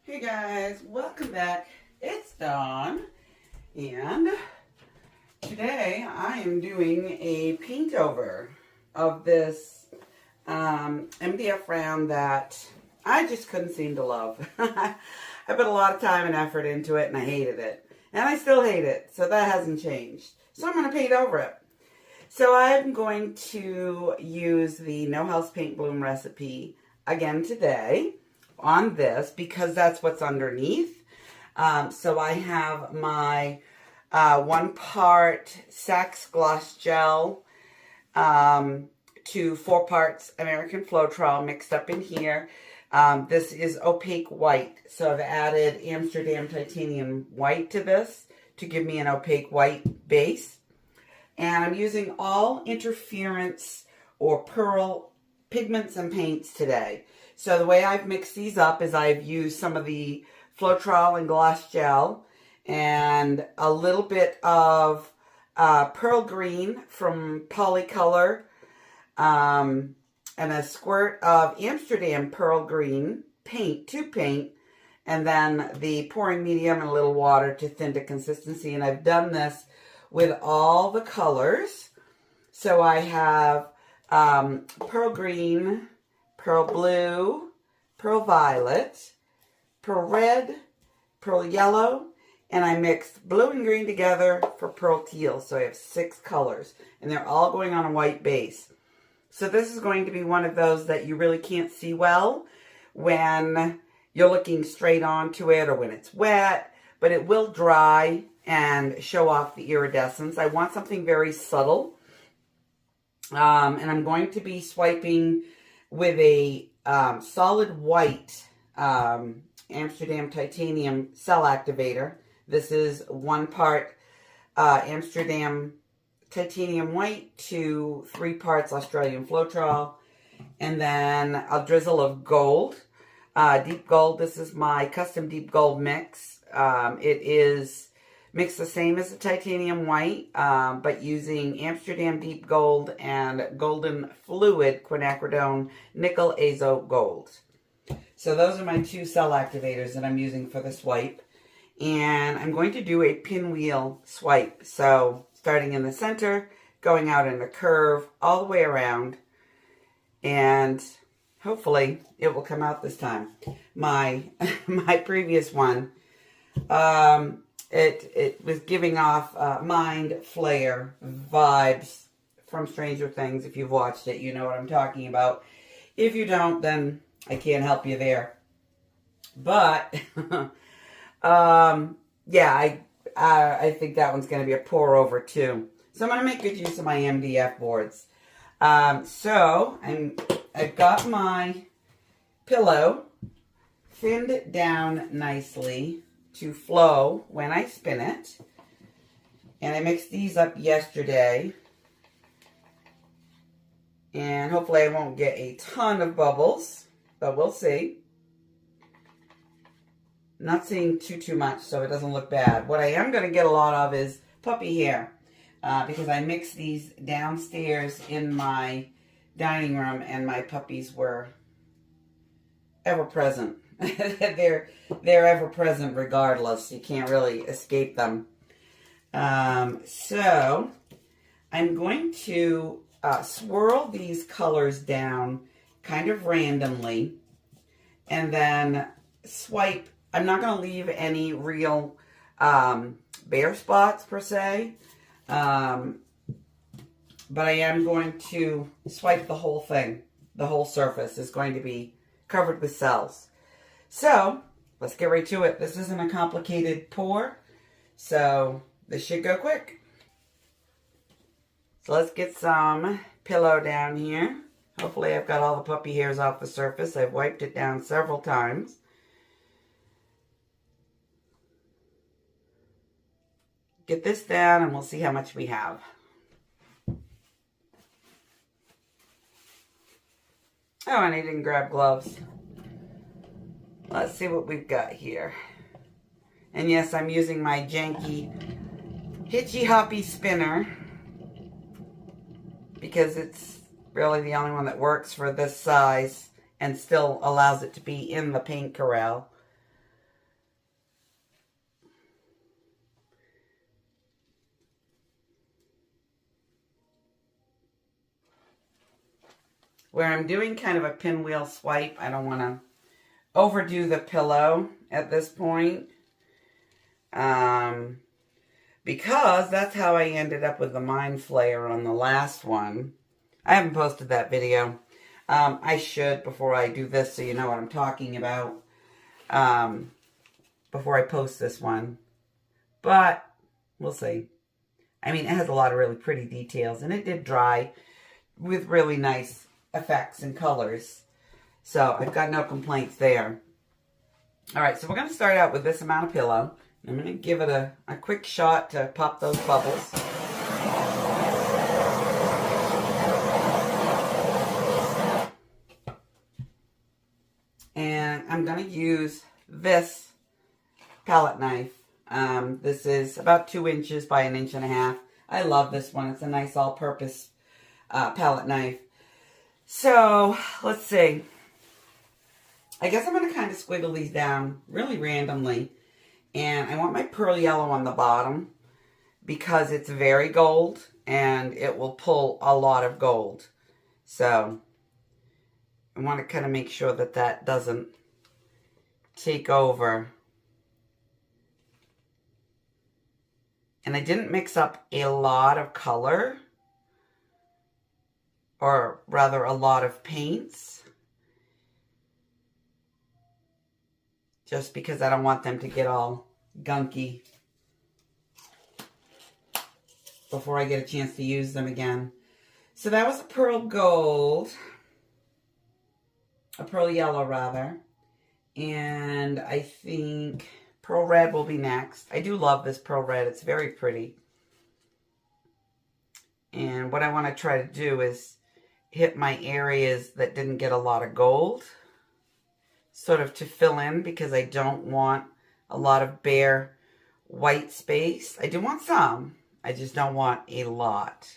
Hey guys, welcome back. It's Dawn, and today I am doing a paint over of this MDF round that I just couldn't seem to love. I put a lot of time and effort into it and I hated it. And I still hate it, so that hasn't changed. So I'm going to paint over it. So I'm going to use the No House Paint Bloom recipe again today on this because that's what's underneath. So I have my 1 part Sax Gloss Gel to 4 parts American Floetrol mixed up in here. This is opaque white, so I've added Amsterdam titanium white to this to give me an opaque white base. And I'm using all interference or pearl pigments and paints today. So the way I've mixed these up is I've used some of the Floetrol and Gloss Gel and a little bit of pearl green from Polycolor and a squirt of Amsterdam pearl green paint to paint, and then the pouring medium and a little water to thin to consistency. And I've done this with all the colors. So I have pearl green, pearl blue, pearl violet, pearl red, pearl yellow, and I mixed blue and green together for pearl teal. So I have 6 colors, and they're all going on a white base. So this is going to be one of those that you really can't see well when you're looking straight onto it or when it's wet, but it will dry and show off the iridescence. I want something very subtle. And I'm going to be swiping with a solid white Amsterdam titanium cell activator. This is 1 part Amsterdam titanium white to 3 parts Australian Floetrol. And then a drizzle of gold, deep gold. This is my custom deep gold mix. It is mixed the same as the titanium white, but using Amsterdam deep gold and golden fluid quinacridone nickel azo gold. So those are my 2 cell activators that I'm using for the swipe. And I'm going to do a pinwheel swipe. So starting in the center, going out in a curve all the way around, and hopefully it will come out this time. My previous one, it was giving off Mind Flayer vibes from Stranger Things. If you've watched it, you know what I'm talking about. If you don't, then I can't help you there. But yeah, I think that one's going to be a pour over too. So I'm going to make good use of my MDF boards. So I've got my pillow thinned down nicely to flow when I spin it. And I mixed these up yesterday. And hopefully I won't get a ton of bubbles, but we'll see. Not seeing too much, so it doesn't look bad. What I am going to get a lot of is puppy hair, because I mixed these downstairs in my dining room, and my puppies were ever present. they're ever present regardless. You can't really escape them. So I'm going to swirl these colors down kind of randomly, and then swipe. I'm not going to leave any real bare spots per se, but I am going to swipe the whole thing. The whole surface is going to be covered with cells. So let's get right to it. This isn't a complicated pour, so this should go quick. So let's get some pillow down here. Hopefully I've got all the puppy hairs off the surface. I've wiped it down several times. Get this down and we'll see how much we have. Oh, and I didn't grab gloves. Let's see what we've got here. And yes, I'm using my janky hitchy hoppy spinner because it's really the only one that works for this size and still allows it to be in the paint corral. where I'm doing kind of a pinwheel swipe. I don't want to overdo the pillow at this point. Because that's how I ended up with the mind flare on the last one. I haven't posted that video. I should before I do this so you know what I'm talking about. Before I post this one. But we'll see. I mean, it has a lot of really pretty details. And it did dry with really nice effects and colors. So I've got no complaints there. Alright, so we're going to start out with this amount of pillow. I'm going to give it a quick shot to pop those bubbles. And I'm going to use this palette knife. This is about 2 inches by 1.5 inches. I love this one. It's a nice all-purpose palette knife. So, let's see. I guess I'm going to kind of squiggle these down really randomly. And I want my pearl yellow on the bottom because it's very gold and it will pull a lot of gold. So I want to kind of make sure that that doesn't take over. And I didn't mix up a lot of color, or rather a lot of paints, just because I don't want them to get all gunky before I get a chance to use them again. So that was a pearl gold, a pearl yellow rather, and I think pearl red will be next. I do love this pearl red. It's very pretty. And what I want to try to do is hit my areas that didn't get a lot of gold, sort of to fill in, because I don't want a lot of bare white space. I do want some. I just don't want a lot.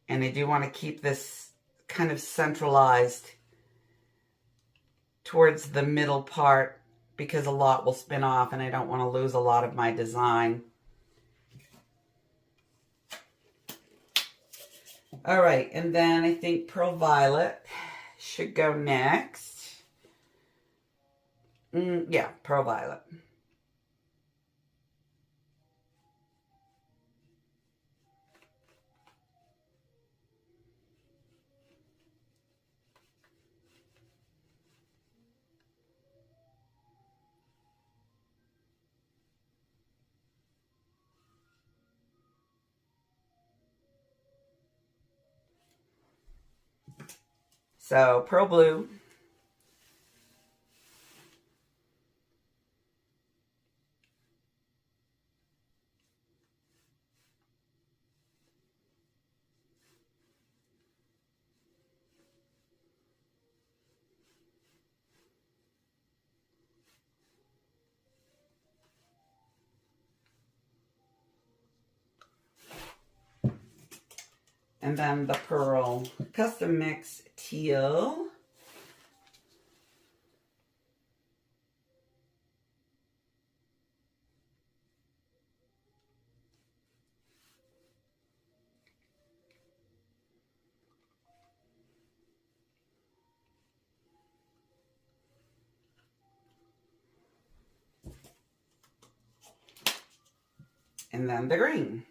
And I do want to keep this kind of centralized towards the middle part, because a lot will spin off and I don't want to lose a lot of my design. All right, and then I think pearl violet should go next. Yeah, pearl violet. So, pearl blue. And then the pearl custom mix teal. And then the green.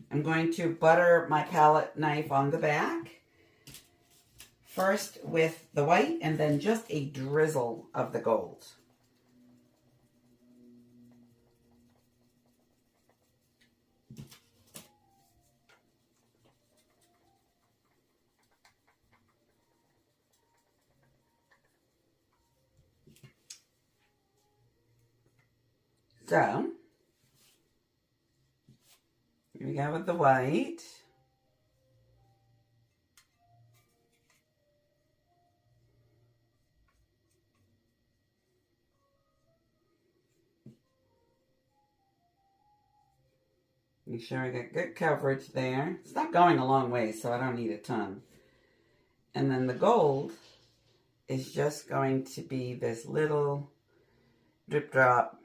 I'm going to butter my palette knife on the back. First with the white and then just a drizzle of the gold. So, here we go with the white. Make sure I got good coverage there. It's not going a long way, so I don't need a ton. And then the gold is just going to be this little drip drop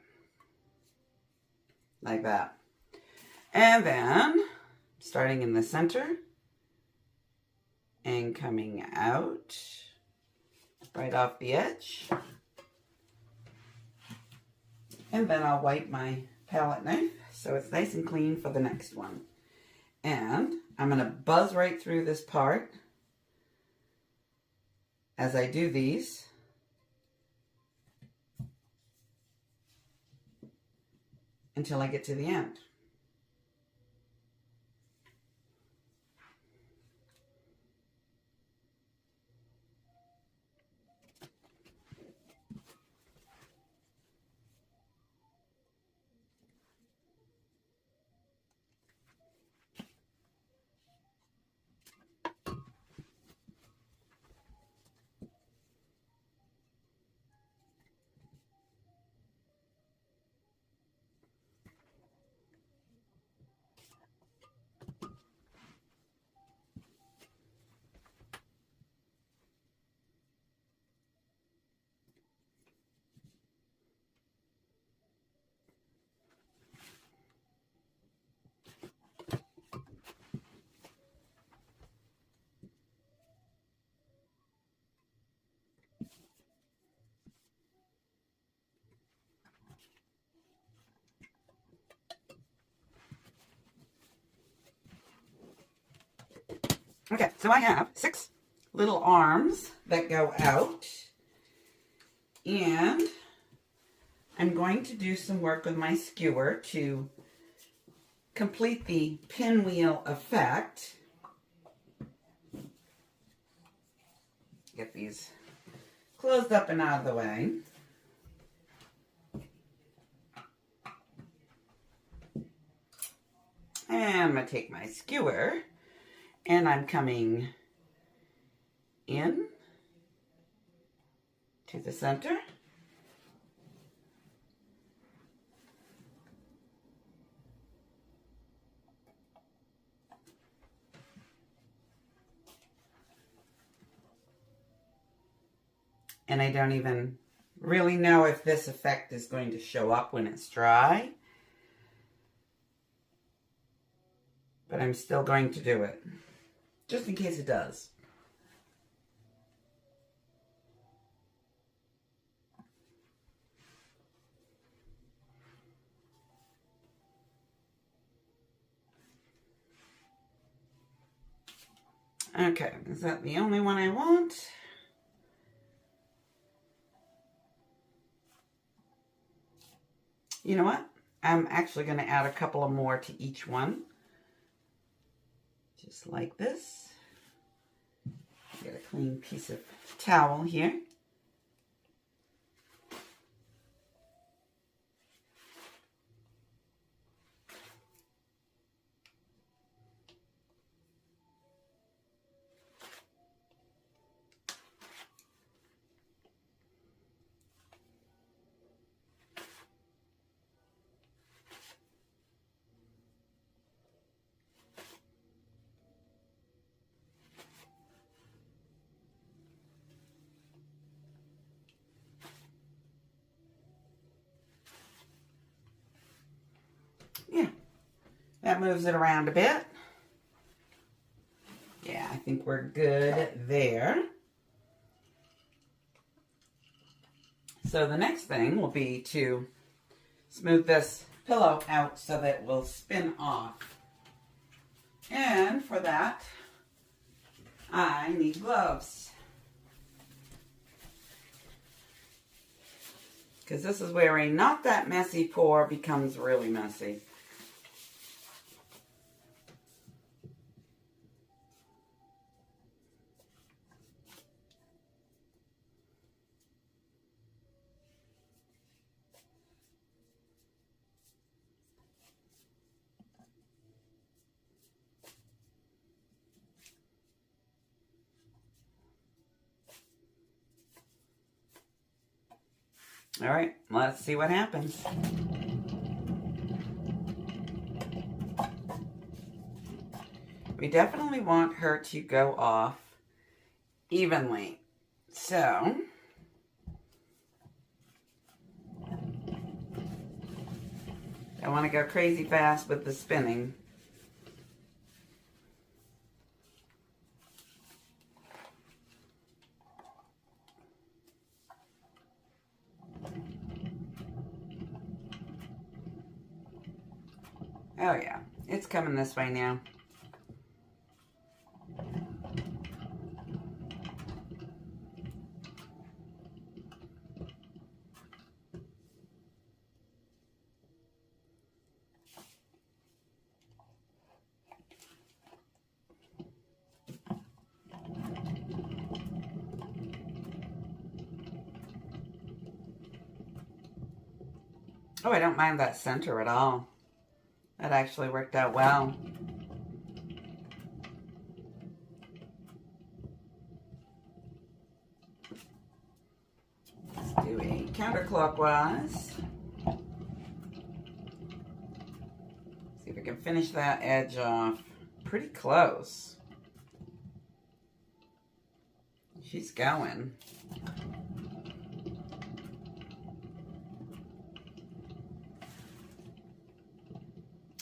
like that. And then, starting in the center and coming out right off the edge. And then I'll wipe my palette knife so it's nice and clean for the next one. And I'm going to buzz right through this part as I do these. Until I get to the end. Okay, so I have 6 little arms that go out, and I'm going to do some work with my skewer to complete the pinwheel effect. Get these closed up and out of the way. And I'm going to take my skewer, and I'm coming in to the center. And I don't even really know if this effect is going to show up when it's dry. But I'm still going to do it, just in case it does. Okay, is that the only one I want? You know what? I'm actually going to add a couple of more to each one. Just like this. Get a clean piece of towel here. Yeah, that moves it around a bit. Yeah, I think we're good there. So the next thing will be to smooth this pillow out so that it will spin off. And for that, I need gloves. Because this is where a not that messy pour becomes really messy. All right, let's see what happens. We definitely want her to go off evenly. So, I want to go crazy fast with the spinning. Oh yeah, it's coming this way now. Oh, I don't mind that center at all. That actually worked out well. Let's do a counterclockwise. See if we can finish that edge off. Pretty close. She's going.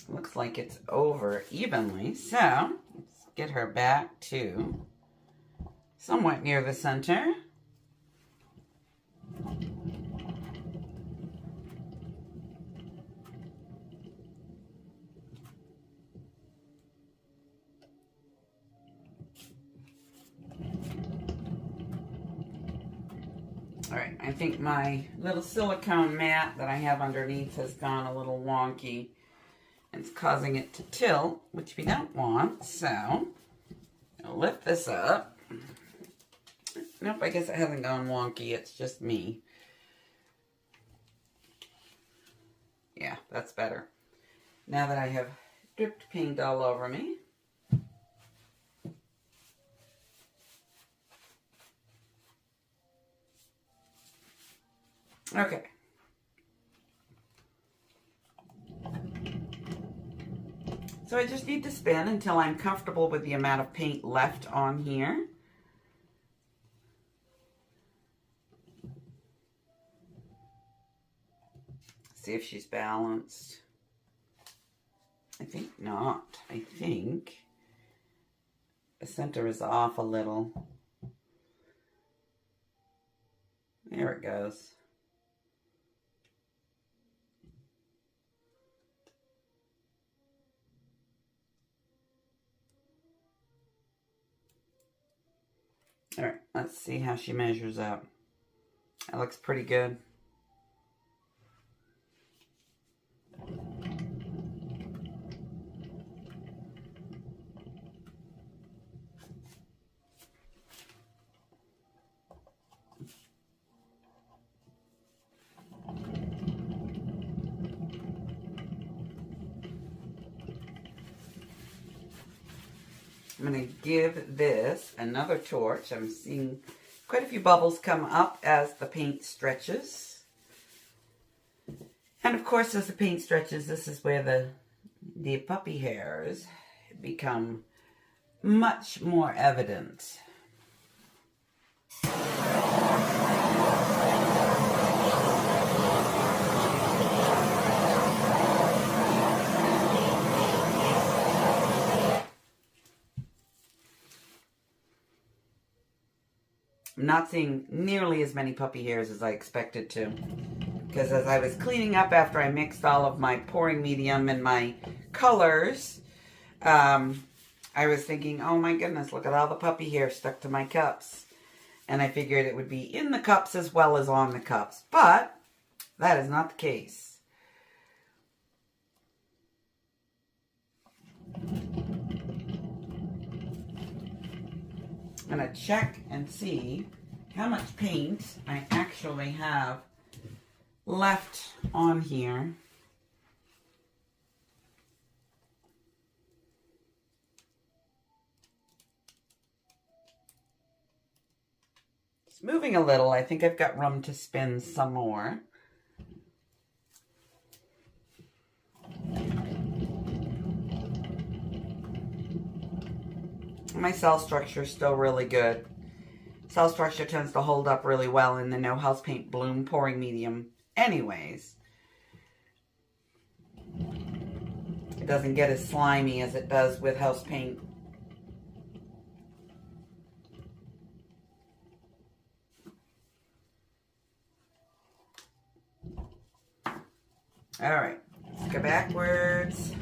Looks like it's over evenly, so let's get her back to somewhat near the center. All right, I think my little silicone mat that I have underneath has gone a little wonky. It's causing it to tilt, which we don't want, so I'll lift this up. Nope, I guess it hasn't gone wonky, it's just me. Yeah, that's better. Now that I have dripped paint all over me. Okay. So I just need to spin until I'm comfortable with the amount of paint left on here. See if she's balanced. I think not. I think the center is off a little. There it goes. All right, let's see how she measures up. That looks pretty good. I'm going to give this another torch. I'm seeing quite a few bubbles come up as the paint stretches. And of course, as the paint stretches, this is where the puppy hairs become much more evident. I'm not seeing nearly as many puppy hairs as I expected to, because as I was cleaning up after I mixed all of my pouring medium and my colors, I was thinking, oh my goodness, look at all the puppy hair stuck to my cups. And I figured it would be in the cups as well as on the cups, but that is not the case. I'm going to check and see how much paint I actually have left on here. It's moving a little. I think I've got room to spin some more. My cell structure is still really good. Cell structure tends to hold up really well in the No Housepaint Bloom pouring medium anyways. It doesn't get as slimy as it does with house paint. All right, let's go backwards-ish.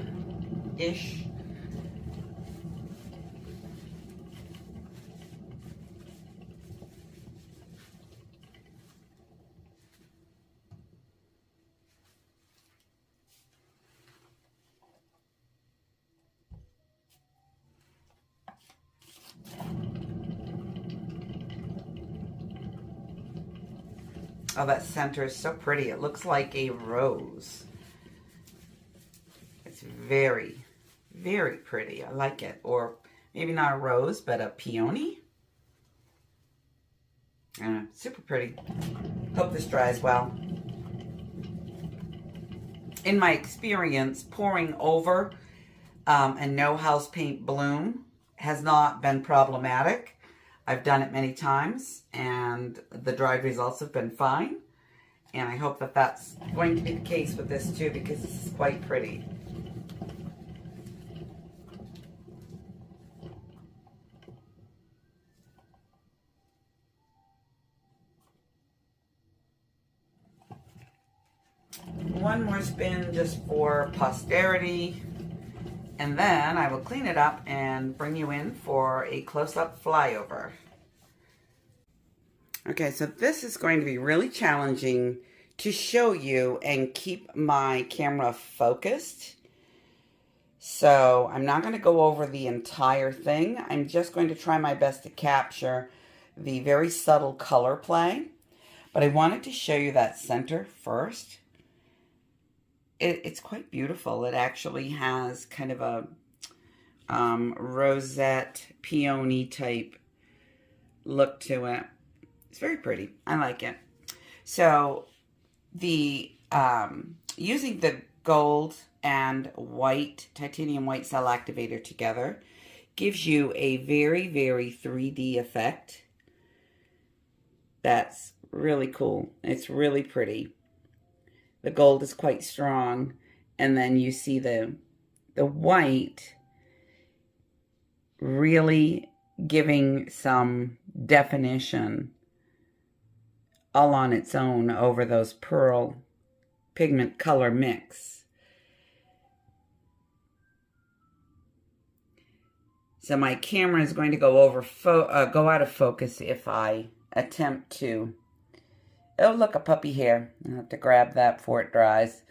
Oh, that center is so pretty. It looks like a rose. It's very, very pretty. I like it. Or maybe not a rose, but a peony. Super pretty. Hope this dries well. In my experience, pouring over and no house paint bloom has not been problematic. I've done it many times, and the dried results have been fine. And I hope that that's going to be the case with this too, because this is quite pretty. One more spin just for posterity. And then I will clean it up and bring you in for a close-up flyover. Okay, so this is going to be really challenging to show you and keep my camera focused. So I'm not going to go over the entire thing. I'm just going to try my best to capture the very subtle color play. But I wanted to show you that center first. It's quite beautiful. It actually has kind of a rosette, peony type look to it. It's very pretty. I like it. So the using the gold and white, titanium white cell activator together gives you a very, very 3D effect. That's really cool. It's really pretty. The gold is quite strong, and then you see the white really giving some definition all on its own over those pearl pigment color mix. So my camera is going to go out of focus if I attempt to. Oh, look, a puppy hair. I'll have to grab that before it dries.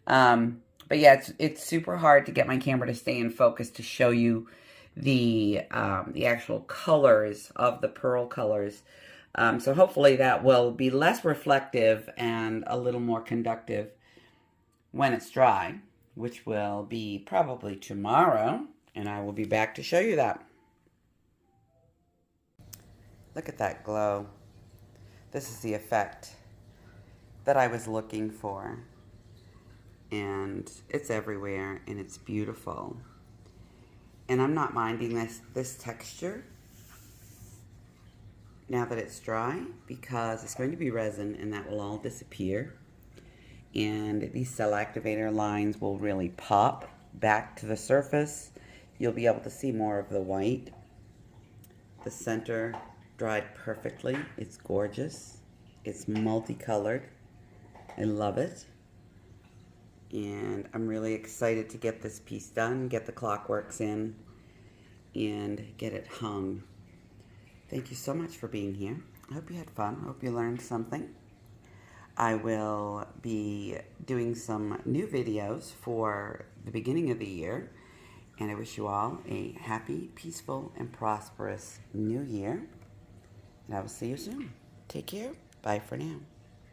But yeah, it's super hard to get my camera to stay in focus to show you the actual colors of the pearl colors. So hopefully that will be less reflective and a little more conductive when it's dry, which will be probably tomorrow, and I will be back to show you that. Look at that glow. This is the effect that I was looking for, and it's everywhere, and it's beautiful. And I'm not minding this texture now that it's dry, because it's going to be resin, and that will all disappear, and these cell activator lines will really pop back to the surface. You'll be able to see more of the white. The center dried perfectly. It's gorgeous. It's multicolored. I love it. And I'm really excited to get this piece done, get the clockworks in, and get it hung. Thank you so much for being here. I hope you had fun. I hope you learned something. I will be doing some new videos for the beginning of the year, and I wish you all a happy, peaceful, and prosperous new year. And I will see you soon. Take care. Bye for now.